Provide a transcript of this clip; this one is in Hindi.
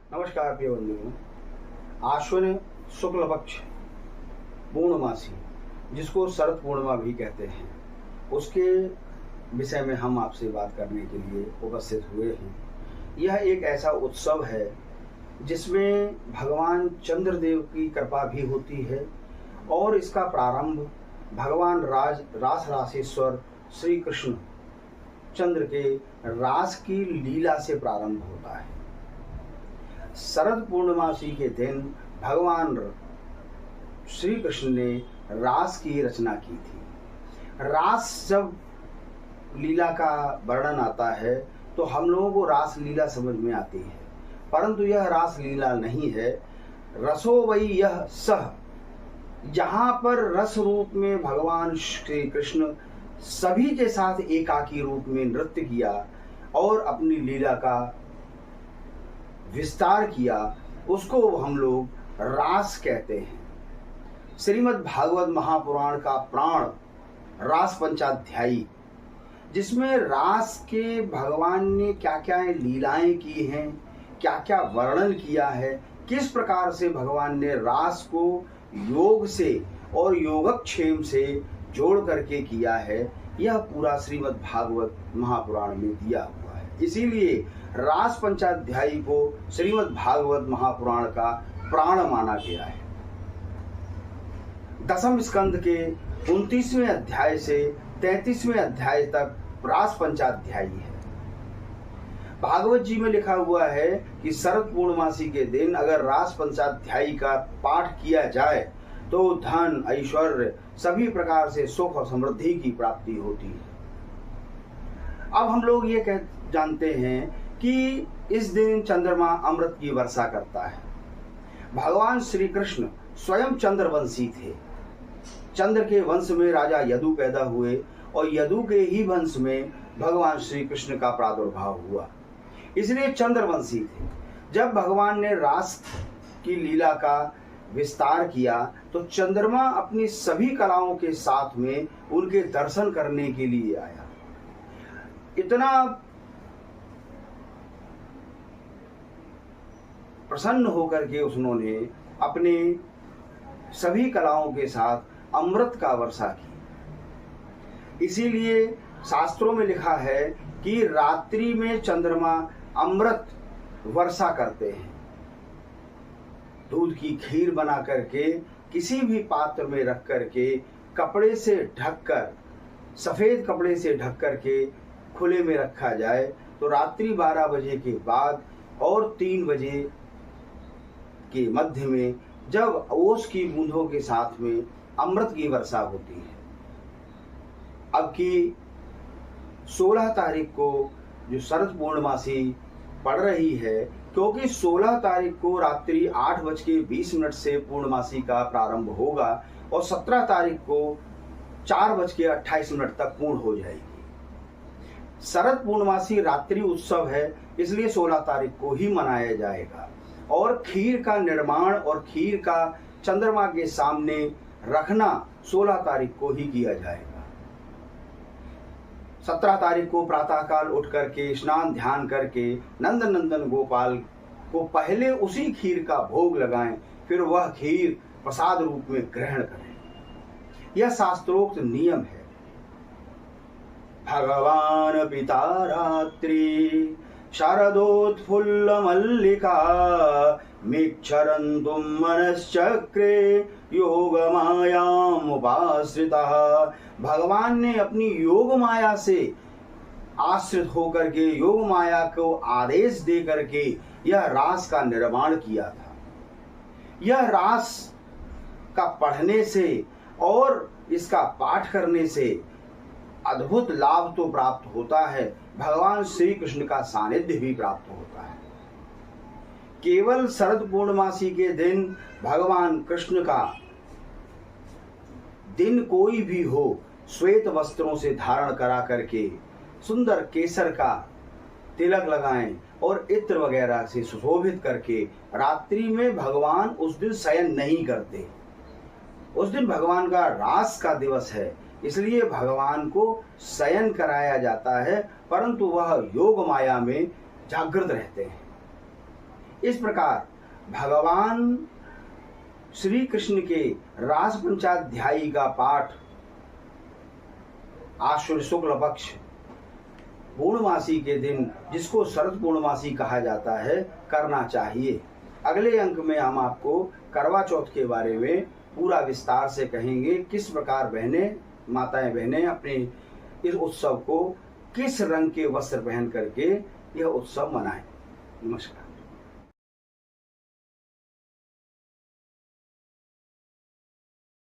नमस्कार प्रिय बंधुओं। आश्विन शुक्ल पक्ष पूर्णमासी, जिसको शरद पूर्णिमा भी कहते हैं, उसके विषय में हम आपसे बात करने के लिए उपस्थित हुए हैं। यह एक ऐसा उत्सव है जिसमें भगवान चंद्रदेव की कृपा भी होती है और इसका प्रारंभ भगवान रास रासेश्वर श्री कृष्ण चंद्र के रास की लीला से प्रारंभ होता है। शरद पूर्णमासी के दिन भगवान श्री कृष्ण ने रास की रचना की थी। रास जब लीला का वर्णन आता है तो हम लोगों को रास लीला समझ में आती है, परंतु यह रास लीला नहीं है। रसो वही यह सह, जहाँ पर रस रूप में भगवान श्री कृष्ण सभी के साथ एकाकी रूप में नृत्य किया और अपनी लीला का विस्तार किया, उसको हम लोग रास कहते हैं। श्रीमद् भागवत महापुराण का प्राण रास पंचाध्यायी, जिसमें रास के भगवान ने क्या क्या लीलाएं की हैं, क्या क्या वर्णन किया है, किस प्रकार से भगवान ने रास को योग से और योगक्षेम से जोड़ करके किया है, यह पूरा श्रीमद् भागवत महापुराण में दिया हुआ है। इसीलिए रास पंचाध्यायी को श्रीमद् भागवत महापुराण का प्राण माना गया है। दसम स्कंद के 29वें अध्याय से 33वें अध्याय तक रास पंचाध्यायी है। भागवत जी में लिखा हुआ है कि शरद पूर्णमासी के दिन अगर रास पंचाध्यायी का पाठ किया जाए तो धन, ऐश्वर्य, सभी प्रकार से सुख और समृद्धि की प्राप्ति होती है। अब हम लोग ये जानते हैं कि इस दिन चंद्रमा अमृत की वर्षा करता है। भगवान श्री कृष्ण स्वयं चंद्रवंशी थे। चंद्र के वंश में राजा यदु पैदा हुए और यदु के ही वंश में भगवान श्री कृष्ण का प्रादुर्भाव हुआ, इसलिए चंद्रवंशी थे। जब भगवान ने रास की लीला का विस्तार किया तो चंद्रमा अपनी सभी कलाओं के साथ में उनके दर्शन करने के लिए आया। इतना प्रसन्न होकर के उन्होंने अपने सभी कलाओं के साथ अमृत का वर्षा की। इसीलिए शास्त्रों में लिखा है कि रात्रि में चंद्रमा अमृत वर्षा करते हैं। दूध की खीर बना करके किसी भी पात्र में रख करके कपड़े से ढककर, सफेद कपड़े से ढक करके खुले में रखा जाए तो रात्रि 12 बजे के बाद और 3 बजे के मध्य में जब ओस की बूंदों के साथ में अमृत की वर्षा होती है। अब की 16 तारीख को जो शरद पूर्णमासी पड़ रही है, क्योंकि 16 तारीख को रात्रि 8:20 से पूर्णमासी का प्रारंभ होगा और 17 तारीख को 4:28 तक पूर्ण हो जाएगी। शरद पूर्णमासी रात्रि उत्सव है, इसलिए 16 तारीख को ही मनाया जाएगा और खीर का निर्माण और खीर का चंद्रमा के सामने रखना 16 तारीख को ही किया जाएगा। 17 तारीख को प्रातःकाल उठ करके स्नान ध्यान करके नंदन गोपाल को पहले उसी खीर का भोग लगाएं, फिर वह खीर प्रसाद रूप में ग्रहण करें। यह शास्त्रोक्त नियम है। भगवान पिता रात्रि शरदोत्फुल्ल मल्लिका मिक्षरन्तुं मनश्चक्रे योग मायाम उपाश्रिता। भगवान ने अपनी योग माया से आश्रित होकर के योग माया को आदेश दे करके यह रास का निर्माण किया था। यह रास का पढ़ने से और इसका पाठ करने से अद्भुत लाभ तो प्राप्त होता है, भगवान श्री कृष्ण का सानिध्य भी प्राप्त होता है। केवल शरद पूर्णमासी के दिन भगवान कृष्ण का दिन कोई भी हो, श्वेत वस्त्रों से धारण करा करके सुंदर केसर का तिलक लगाएं और इत्र वगैरह से सुशोभित करके रात्रि में भगवान उस दिन शयन नहीं करते। उस दिन भगवान का रास का दिवस है, इसलिए भगवान को शयन कराया जाता है, परंतु वह योग माया में जागृत रहते हैं। इस प्रकार भगवान श्री कृष्ण के रास पंचाध्यायी का पाठ आश्विन शुक्ल पक्ष पूर्णमासी के दिन, जिसको शरद पूर्णमासी कहा जाता है, करना चाहिए। अगले अंक में हम आपको करवा चौथ के बारे में पूरा विस्तार से कहेंगे, किस प्रकार बहनें, माताएं बहनें अपने इस उत्सव को किस रंग के वस्त्र पहन करके यह उत्सव मनाएं। नमस्कार।